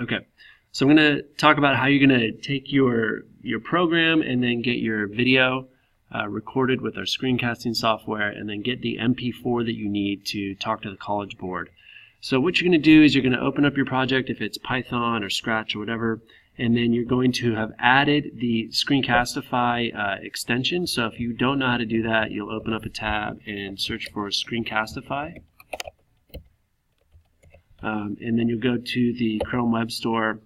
Okay, so I'm going to talk about how you're going to take your program and then get your video recorded with our screencasting software, and then get the MP4 that you need to talk to the College Board. So what you're going to do is you're going to open up your project, if it's Python or Scratch or whatever, and then you're going to have added the Screencastify extension. So if you don't know how to do that, you'll open up a tab and search for Screencastify. And then you'll go to the Chrome Web Store,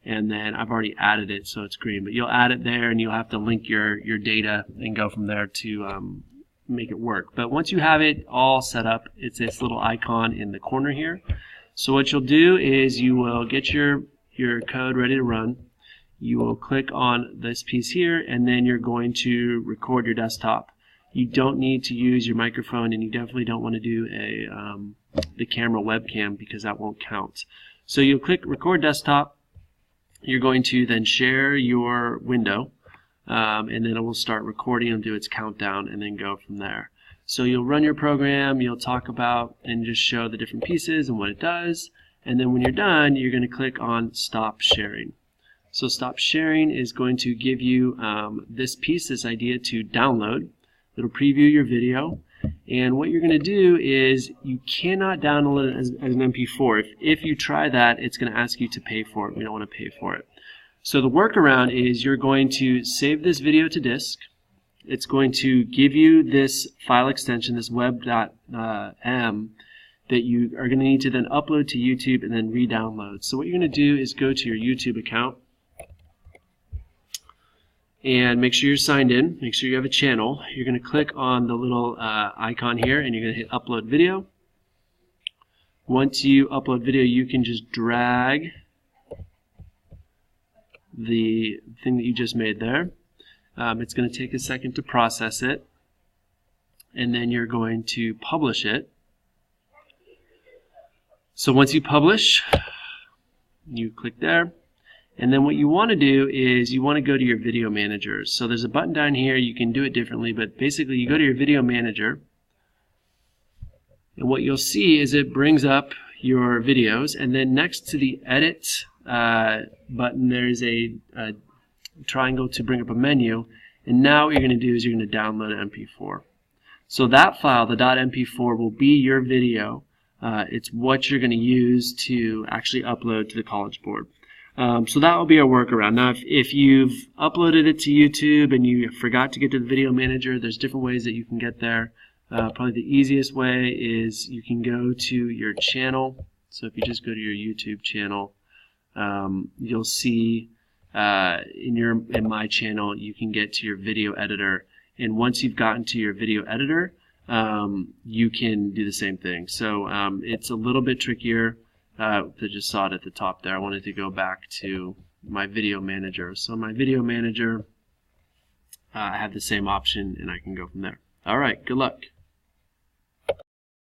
and then I've already added it, so it's green. But you'll add it there, and you'll have to link your data and go from there to make it work. But once you have it all set up, it's this little icon in the corner here. So what you'll do is you will get your code ready to run. You will click on this piece here, and then you're going to record your desktop. You don't need to use your microphone, and you definitely don't want to do the camera webcam, because that won't count. So you'll click record desktop. You're going to then share your window, and then it will start recording and do its countdown, and then go from there. So you'll run your program, you'll talk about and just show the different pieces and what it does, and then when you're done, you're going to click on stop sharing. So stop sharing is going to give you this piece, this idea to download. It'll preview your video, and what you're going to do is you cannot download it as an MP4. If you try that, it's going to ask you to pay for it. We don't want to pay for it. So the workaround is you're going to save this video to disk. It's going to give you this file extension, this web.m, that you are going to need to then upload to YouTube and then re-download. So what you're going to do is go to your YouTube account and make sure you're signed in. Make sure you have a channel. You're going to click on the little icon here, and you're going to hit upload video. Once you upload video, you can just drag the thing that you just made there. It's going to take a second to process it, and then you're going to publish it. So once you publish, you click there. And then what you want to do is you want to go to your video manager. So there's a button down here. You can do it differently, but basically you go to your video manager, and what you'll see is it brings up your videos, and then next to the edit button there's a triangle to bring up a menu, and now what you're going to do is you're going to download an MP4. So that file, the .mp4, will be your video. It's what you're going to use to actually upload to the College Board. So that will be our workaround. Now, if you've uploaded it to YouTube and you forgot to get to the video manager, there's different ways that you can get there. Probably the easiest way is you can go to your channel. So if you just go to your YouTube channel, you'll see in my channel you can get to your video editor. And once you've gotten to your video editor, you can do the same thing. So it's a little bit trickier. I just saw it at the top there. I wanted to go back to my video manager. So my video manager, I have the same option, and I can go from there. All right, good luck.